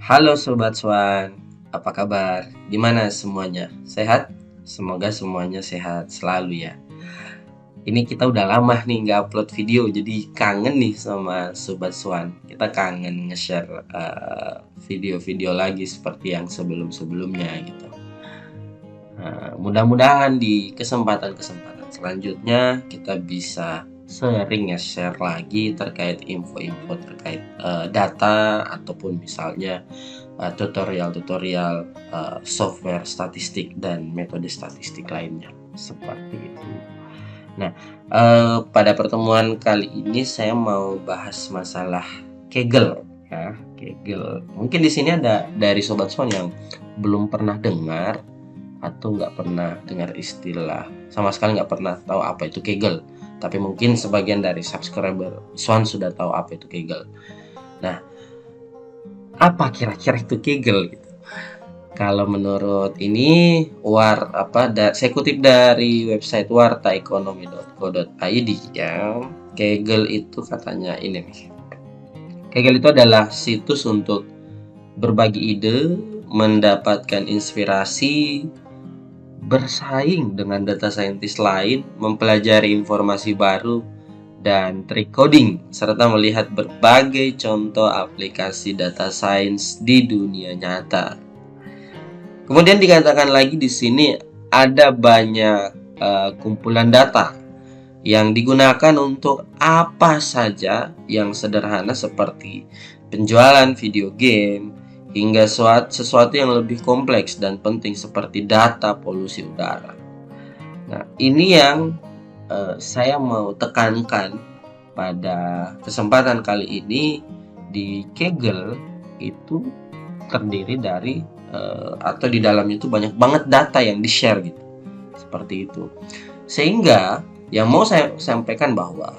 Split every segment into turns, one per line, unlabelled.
Halo Sobat Swan, apa kabar? Gimana semuanya? Sehat? Semoga semuanya sehat selalu ya. Ini kita udah lama nih nggak upload video, jadi kangen nih sama Sobat Swan. Kita kangen nge-share video-video lagi seperti yang sebelum-sebelumnya gitu. Mudah-mudahan di kesempatan-kesempatan selanjutnya kita bisa sering nge-share lagi terkait info-info terkait data ataupun misalnya tutorial-tutorial software statistik dan metode statistik lainnya seperti itu. Nah, pada pertemuan kali ini saya mau bahas masalah Kegel ya, Kegel. Mungkin di sini ada dari Sobat Swan yang belum pernah dengar atau nggak pernah dengar istilah, sama sekali nggak pernah tahu apa itu Kegel. Tapi mungkin sebagian dari subscriber Swan sudah tahu apa itu Kegel. Nah, apa kira-kira itu Kegel gitu? Kalau menurut ini saya kutip dari website wartaekonomi.co.id ya. Kegel itu katanya ini nih. Kegel itu adalah situs untuk berbagi ide, mendapatkan inspirasi, bersaing dengan data saintis lain, mempelajari informasi baru, dan trik coding, serta melihat berbagai contoh aplikasi data sains di dunia nyata. Kemudian dikatakan lagi di sini ada banyak kumpulan data yang digunakan untuk apa saja yang sederhana seperti penjualan video game hingga sesuatu yang lebih kompleks dan penting seperti data polusi udara. Nah, ini yang saya mau tekankan pada kesempatan kali ini. Di Kaggle itu terdiri dari atau di dalamnya itu banyak banget data yang di-share gitu. Seperti itu. Sehingga yang mau saya sampaikan bahwa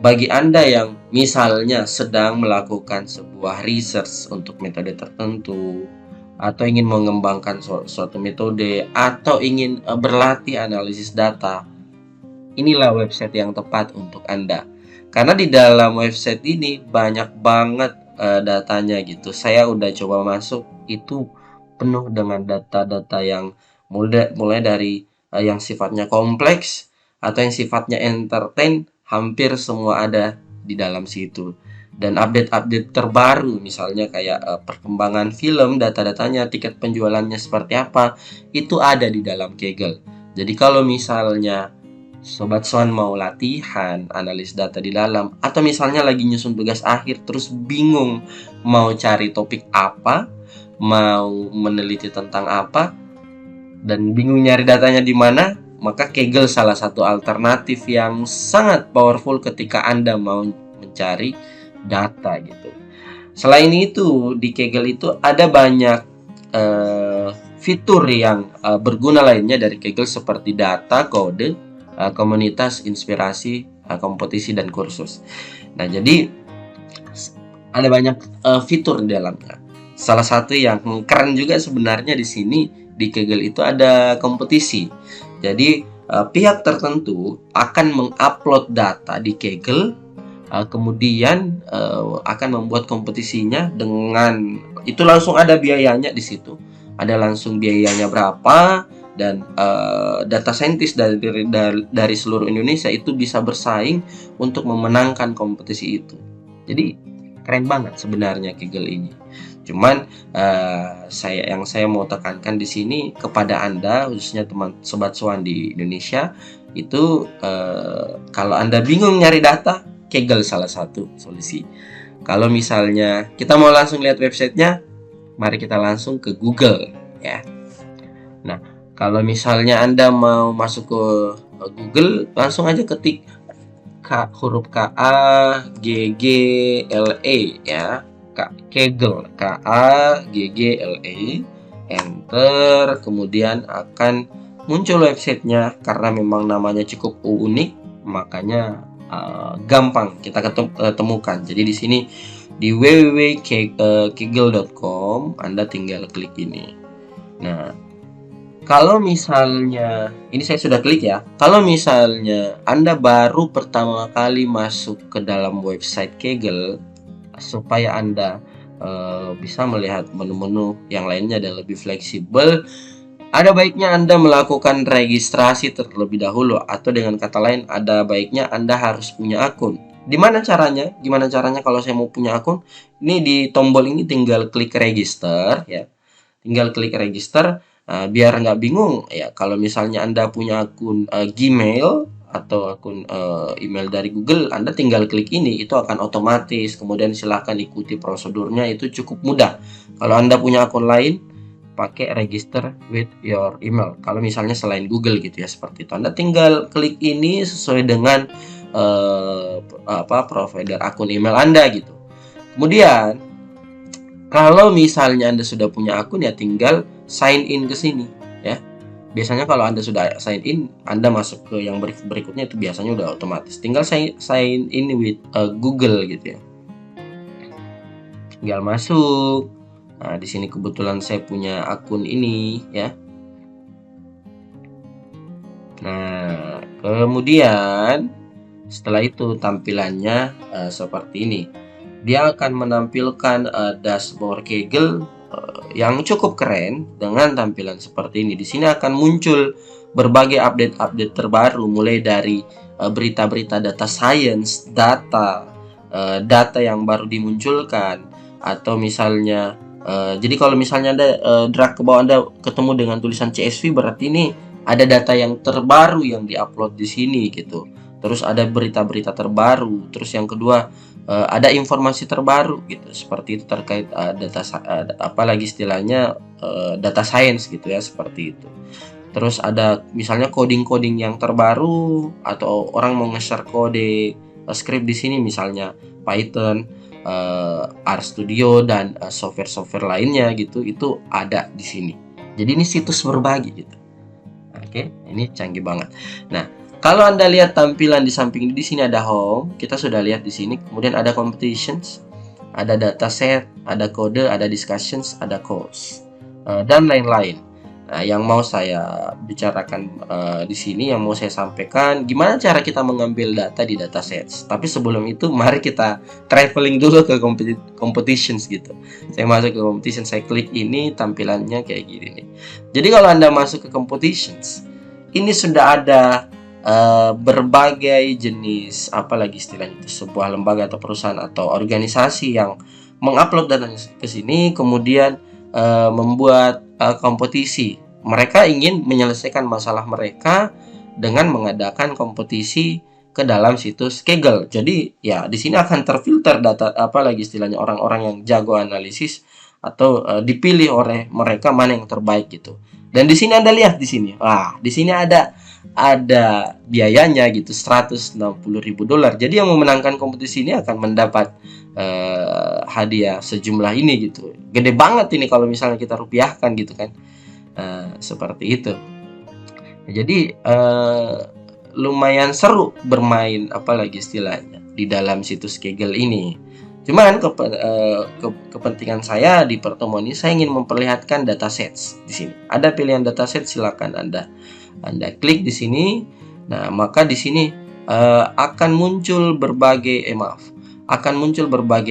bagi Anda yang misalnya sedang melakukan sebuah research untuk metode tertentu atau ingin mengembangkan suatu metode atau ingin berlatih analisis data, inilah website yang tepat untuk Anda. Karena di dalam website ini banyak banget datanya gitu. Saya udah coba masuk, itu penuh dengan data-data yang mulai dari yang sifatnya kompleks atau yang sifatnya entertain, hampir semua ada di dalam situ. Dan update-update terbaru misalnya kayak perkembangan film, data-datanya, tiket penjualannya seperti apa, itu ada di dalam Kaggle. Jadi kalau misalnya Sobat Swan mau latihan analis data di dalam, atau misalnya lagi nyusun tugas akhir terus bingung mau cari topik apa, mau meneliti tentang apa, dan bingung nyari datanya di mana, maka Kaggle salah satu alternatif yang sangat powerful ketika Anda mau mencari data gitu. Selain itu, di Kaggle itu ada banyak fitur yang berguna lainnya dari Kaggle seperti data, kode, komunitas, inspirasi, kompetisi, dan kursus. Nah, jadi ada banyak fitur di dalamnya. Salah satu yang keren juga sebenarnya di sini di Kaggle itu ada kompetisi. Jadi pihak tertentu akan mengupload data di Kaggle, kemudian akan membuat kompetisinya dengan itu langsung ada biayanya di situ. Ada langsung biayanya berapa, dan data saintis dari seluruh Indonesia itu bisa bersaing untuk memenangkan kompetisi itu. Jadi keren banget sebenarnya Kaggle ini. Cuman saya mau tekankan di sini kepada Anda, khususnya teman Sobat Swan di Indonesia, itu kalau Anda bingung nyari data, Kaggle salah satu solusi. Kalau misalnya kita mau langsung lihat websitenya, mari kita langsung ke Google ya. Nah, kalau misalnya Anda mau masuk ke Google, langsung aja ketik huruf Kaggle ya. Kaggle, Kaggle, enter, kemudian akan muncul websitenya. Karena memang namanya cukup unik, makanya gampang kita temukan. Jadi di sini di www.kaggle.com Anda tinggal klik ini. Nah, kalau misalnya ini saya sudah klik ya. Kalau misalnya Anda baru pertama kali masuk ke dalam website Kaggle, supaya Anda bisa melihat menu-menu yang lainnya dan lebih fleksibel. Ada baiknya Anda melakukan registrasi terlebih dahulu, atau dengan kata lain, ada baiknya Anda harus punya akun. Gimana caranya? Gimana caranya kalau saya mau punya akun? Ini di tombol ini tinggal klik register ya. Tinggal klik register, biar nggak bingung ya. Kalau misalnya Anda punya akun Gmail atau akun email dari Google, Anda tinggal klik ini, itu akan otomatis. Kemudian silahkan ikuti prosedurnya, itu cukup mudah. Kalau Anda punya akun lain, pakai register with your email. Kalau misalnya selain Google gitu ya, seperti itu. Anda tinggal klik ini sesuai dengan provider akun email Anda gitu. Kemudian kalau misalnya Anda sudah punya akun, ya tinggal sign in ke sini ya. Biasanya kalau Anda sudah sign in, Anda masuk ke yang berikutnya itu biasanya udah otomatis. Tinggal sign in with Google gitu ya. Tinggal masuk. Nah, di sini kebetulan saya punya akun ini ya. Nah, kemudian setelah itu tampilannya seperti ini. Dia akan menampilkan dashboard Kaggle yang cukup keren dengan tampilan seperti ini. Di sini akan muncul berbagai update-update terbaru, mulai dari berita-berita data science, data yang baru dimunculkan, atau misalnya jadi kalau misalnya Anda drag ke bawah, Anda ketemu dengan tulisan CSV, berarti ini ada data yang terbaru yang diupload di sini gitu. Terus ada berita-berita terbaru. Terus yang kedua, ada informasi terbaru gitu, seperti itu terkait apalagi istilahnya data science gitu ya, seperti itu. Terus ada misalnya coding-coding yang terbaru, atau orang mau nge-share kode script di sini, misalnya Python, RStudio dan software-software lainnya gitu, itu ada di sini. Jadi ini situs berbagi gitu. Oke, ini canggih banget. Nah, kalau Anda lihat tampilan di samping ini, di sini ada home, kita sudah lihat di sini. Kemudian ada competitions, ada dataset, ada kode, ada discussions, ada course, dan lain-lain. Nah, yang mau saya bicarakan di sini, yang mau saya sampaikan, gimana cara kita mengambil data di datasets. Tapi sebelum itu, mari kita traveling dulu ke competitions gitu. Saya masuk ke competitions, saya klik ini, tampilannya kayak gini nih. Jadi kalau Anda masuk ke competitions, ini sudah ada berbagai jenis, apalagi istilahnya itu, sebuah lembaga atau perusahaan atau organisasi yang mengupload datanya ke sini, kemudian membuat kompetisi. Mereka ingin menyelesaikan masalah mereka dengan mengadakan kompetisi ke dalam situs Kaggle. Jadi ya di sini akan terfilter data, apalagi istilahnya orang-orang yang jago analisis, atau dipilih oleh mereka mana yang terbaik gitu. Dan di sini Anda lihat di sini. Wah, di sini ada biayanya gitu, $160.000. Jadi yang memenangkan kompetisi ini akan mendapat hadiah sejumlah ini gitu. Gede banget ini kalau misalnya kita rupiahkan gitu kan. Seperti itu. Jadi lumayan seru bermain, apalagi istilahnya, di dalam situs Kaggle ini. Cuman kepentingan saya di pertemuan ini, saya ingin memperlihatkan datasets di sini. Ada pilihan dataset, silakan Anda klik di sini. Nah, maka di sini akan muncul berbagai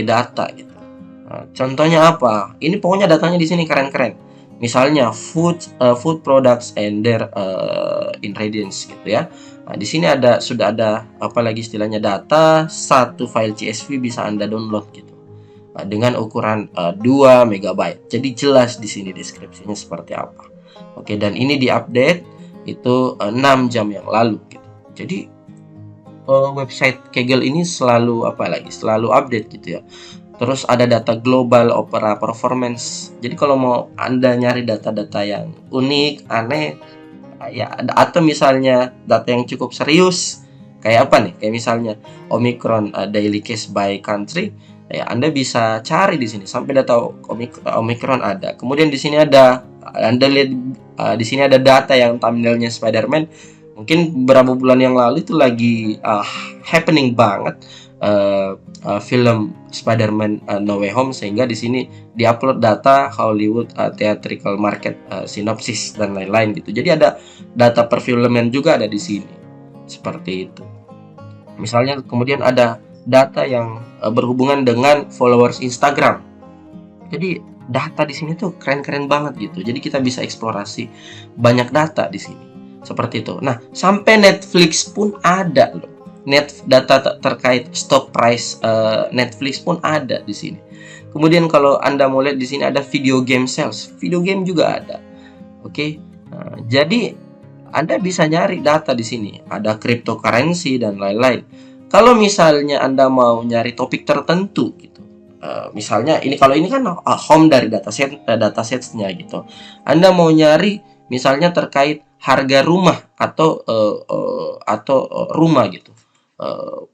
data gitu. Nah, contohnya apa? Ini pokoknya datanya di sini keren-keren. Misalnya food products and their ingredients gitu ya. Nah, di sini sudah ada apalagi istilahnya data, satu file CSV bisa Anda download gitu. Dengan ukuran 2 MB. Jadi jelas di sini deskripsinya seperti apa. Oke, dan ini diupdate itu 6 jam yang lalu gitu. Jadi website Kaggle ini selalu update gitu ya. Terus ada data global Opera performance. Jadi kalau mau Anda nyari data-data yang unik, aneh ya, atau misalnya data yang cukup serius, kayak apa nih? Kayak misalnya Omicron daily case by country, ya Anda bisa cari di sini sampai data Omicron ada. Kemudian di sini ada Anda lihat di sini ada data yang thumbnailnya Spider-Man. Mungkin beberapa bulan yang lalu itu lagi happening banget film Spider-Man No Way Home, sehingga di sini diupload data Hollywood theatrical market synopsis dan lain-lain gitu. Jadi ada data perfilman juga ada di sini. Seperti itu. Misalnya kemudian ada data yang berhubungan dengan followers Instagram. Jadi data di sini tuh keren-keren banget gitu. Jadi kita bisa eksplorasi banyak data di sini. Seperti itu. Nah, sampai Netflix pun ada loh. Data terkait stock price Netflix pun ada di sini. Kemudian kalau Anda mau lihat di sini ada video game sales. Video game juga ada. Oke. Nah, jadi Anda bisa nyari data di sini. Ada cryptocurrency dan lain-lain. Kalau misalnya Anda mau nyari topik tertentu gitu. Misalnya ini, kalau ini kan home dari datasetsnya gitu. Anda mau nyari misalnya terkait harga rumah atau rumah gitu.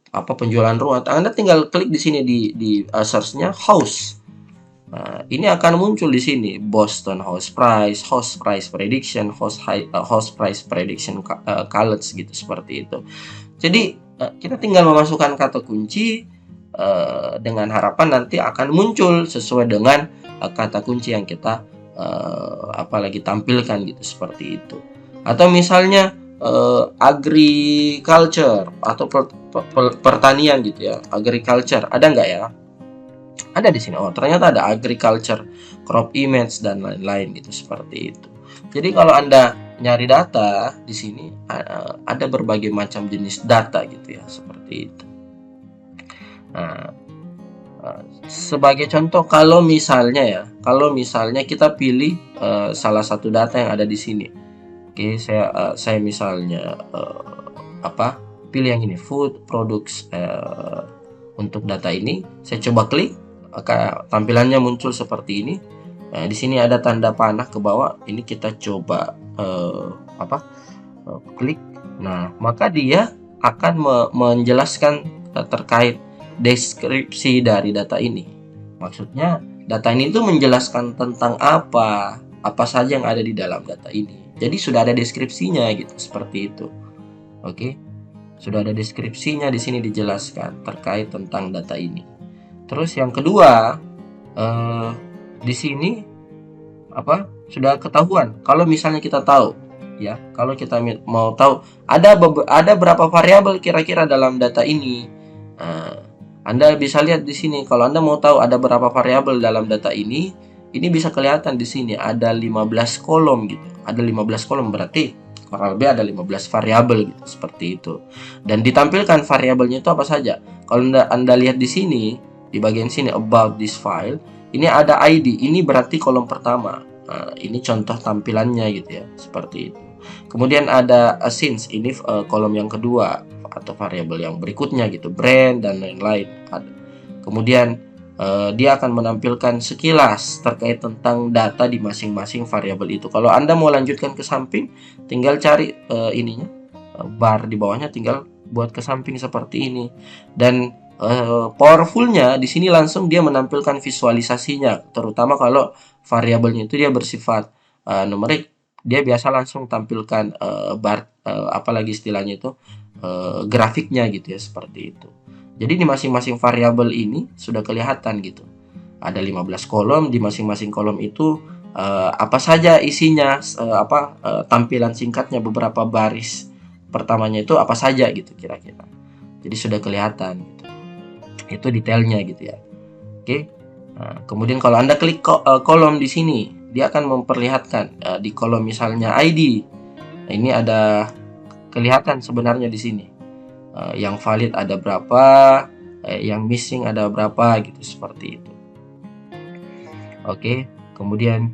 Apa penjualan rumah. Anda tinggal klik di sini di search-nya house. Nah, ini akan muncul di sini Boston house price prediction, house price prediction college gitu, seperti itu. Jadi kita tinggal memasukkan kata kunci dengan harapan nanti akan muncul sesuai dengan kata kunci yang kita apalagi tampilkan gitu, seperti itu. Atau misalnya agriculture atau pertanian gitu ya, agriculture ada nggak ya? Ada di sini. Oh, ternyata ada agriculture, crop image dan lain-lain gitu, seperti itu. Jadi kalau Anda nyari data di sini ada berbagai macam jenis data gitu ya, seperti itu. Nah, sebagai contoh kalau misalnya kita pilih salah satu data yang ada di sini. Oke, saya misalnya pilih yang ini, food products. Untuk data ini saya coba klik, maka tampilannya muncul seperti ini. Nah, di sini ada tanda panah ke bawah. Ini kita coba klik. Nah, maka dia akan menjelaskan terkait deskripsi dari data ini. Maksudnya data ini tuh menjelaskan tentang apa saja yang ada di dalam data ini. Jadi sudah ada deskripsinya gitu, seperti itu. Oke. Sudah ada deskripsinya di sini, dijelaskan terkait tentang data ini. Terus yang kedua, di sini sudah ketahuan. Kalau misalnya kita tahu, ya, kalau kita mau tahu ada berapa variabel kira-kira dalam data ini, Anda bisa lihat di sini. Kalau Anda mau tahu ada berapa variabel dalam data ini bisa kelihatan di sini ada 15 kolom gitu. Ada 15 kolom, berarti kurang lebih ada 15 variabel gitu, seperti itu. Dan ditampilkan variabelnya itu apa saja. Kalau Anda lihat di sini, di bagian sini about this file, ini ada ID. Ini berarti kolom pertama. Nah, ini contoh tampilannya gitu ya, seperti itu. Kemudian ada since, ini kolom yang kedua atau variabel yang berikutnya gitu, brand dan lain-lain. Kemudian dia akan menampilkan sekilas terkait tentang data di masing-masing variabel itu. Kalau Anda mau lanjutkan ke samping, tinggal cari bar di bawahnya, tinggal buat ke samping seperti ini. Dan powerfulnya di sini langsung dia menampilkan visualisasinya, terutama kalau variabelnya itu dia bersifat numerik, dia biasa langsung tampilkan bar apalagi istilahnya itu grafiknya gitu ya, seperti itu. Jadi di masing-masing variabel ini sudah kelihatan gitu. Ada 15 kolom, di masing-masing kolom itu apa saja isinya, tampilan singkatnya, beberapa baris pertamanya itu apa saja gitu kira-kira. Jadi sudah kelihatan gitu. Itu detailnya gitu ya. Oke. Nah, kemudian kalau Anda klik kolom di sini, dia akan memperlihatkan di kolom misalnya ID. Nah, ini ada kelihatan sebenarnya di sini. Yang valid ada berapa, yang missing ada berapa gitu, seperti itu. Oke, kemudian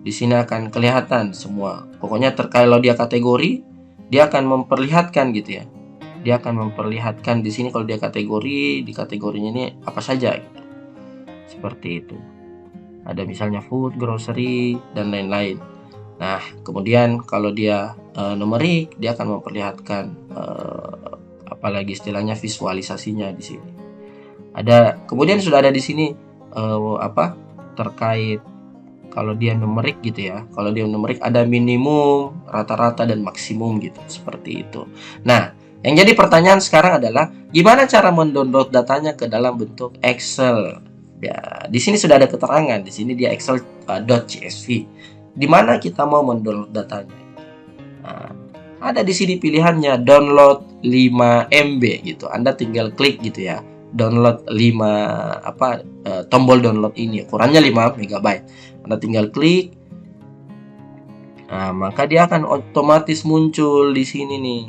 di sini akan kelihatan semua. Pokoknya kalau dia kategori, dia akan memperlihatkan gitu ya. Dia akan memperlihatkan di sini kalau dia kategori, di kategorinya ini apa saja gitu. Seperti itu. Ada misalnya food, grocery dan lain-lain. Nah, kemudian kalau dia numerik, dia akan memperlihatkan apalagi istilahnya visualisasinya di sini. Kemudian sudah ada di sini terkait kalau dia numerik gitu ya. Kalau dia numerik ada minimum, rata-rata dan maksimum gitu, seperti itu. Nah, yang jadi pertanyaan sekarang adalah gimana cara mendownload datanya ke dalam bentuk Excel. Ya, di sini sudah ada keterangan. Di sini dia excel.csv. Di mana kita mau mendownload datanya. Nah, ada di sini pilihannya download 5 MB gitu. Anda tinggal klik gitu ya. download 5 tombol download ini, ukurannya 5 MB. Anda tinggal klik. Nah, maka dia akan otomatis muncul di sini nih.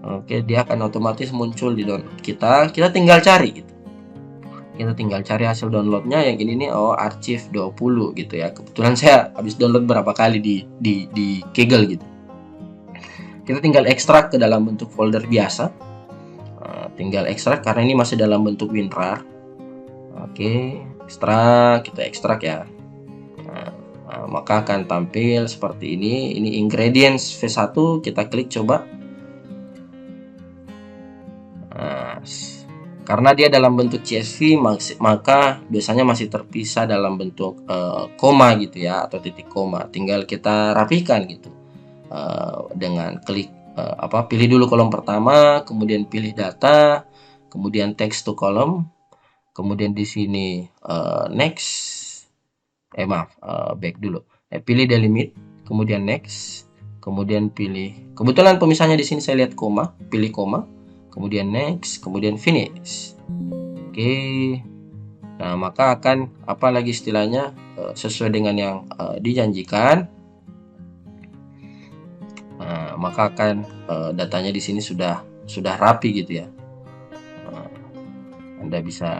Oke, dia akan otomatis muncul di download kita. Kita tinggal cari gitu. Kita tinggal cari hasil downloadnya yang ini nih, archive 20 gitu ya. Kebetulan saya habis download berapa kali di Kaggle gitu. Kita tinggal ekstrak ke dalam bentuk folder biasa. Tinggal ekstrak karena ini masih dalam bentuk WinRAR. Oke, kita ekstrak ya. Maka akan tampil seperti ini. Ini ingredients V1, kita klik coba. Karena dia dalam bentuk CSV, maka biasanya masih terpisah dalam bentuk koma gitu ya, atau titik koma. Tinggal kita rapikan gitu dengan klik pilih dulu kolom pertama, kemudian pilih data, kemudian text to column, kemudian di sini next, back dulu. Pilih delimit, kemudian next, kemudian pilih. Kebetulan pemisahnya di sini saya lihat koma, pilih koma. Kemudian next, kemudian finish. Oke. Nah, maka akan lagi istilahnya sesuai dengan yang dijanjikan. Nah, maka akan datanya di sini sudah rapi gitu ya. Anda bisa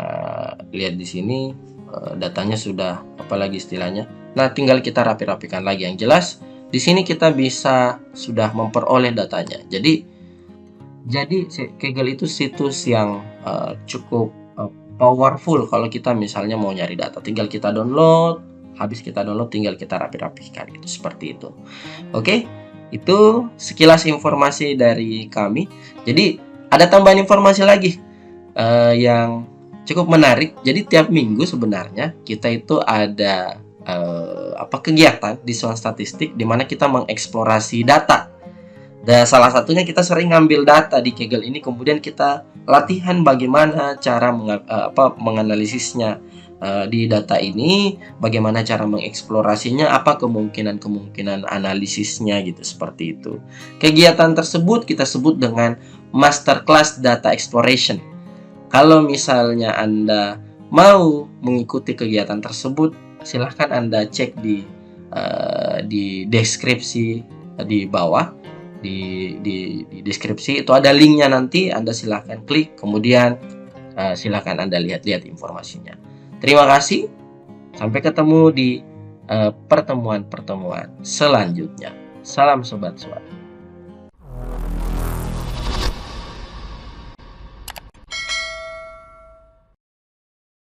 lihat di sini datanya sudah lagi istilahnya. Nah, tinggal kita rapi-rapikan lagi. Yang jelas di sini kita bisa sudah memperoleh datanya. Jadi Kaggle itu situs yang cukup powerful kalau kita misalnya mau nyari data. Tinggal kita download, habis kita download tinggal kita rapi-rapikan gitu, seperti itu. Oke, itu sekilas informasi dari kami. Jadi ada tambahan informasi lagi yang cukup menarik. Jadi tiap minggu sebenarnya kita itu ada kegiatan di Swan Statistik di mana kita mengeksplorasi data. Dan salah satunya kita sering ngambil data di Kaggle ini, kemudian kita latihan bagaimana cara menganalisisnya di data ini, bagaimana cara mengeksplorasinya, apa kemungkinan analisisnya gitu, seperti itu. Kegiatan tersebut kita sebut dengan Masterclass Data Exploration. Kalau misalnya Anda mau mengikuti kegiatan tersebut, silahkan Anda cek di deskripsi di bawah. Di deskripsi itu ada linknya, nanti Anda silahkan klik, kemudian silahkan Anda lihat informasinya. Terima kasih, sampai ketemu di pertemuan selanjutnya. Salam Sobat Swan.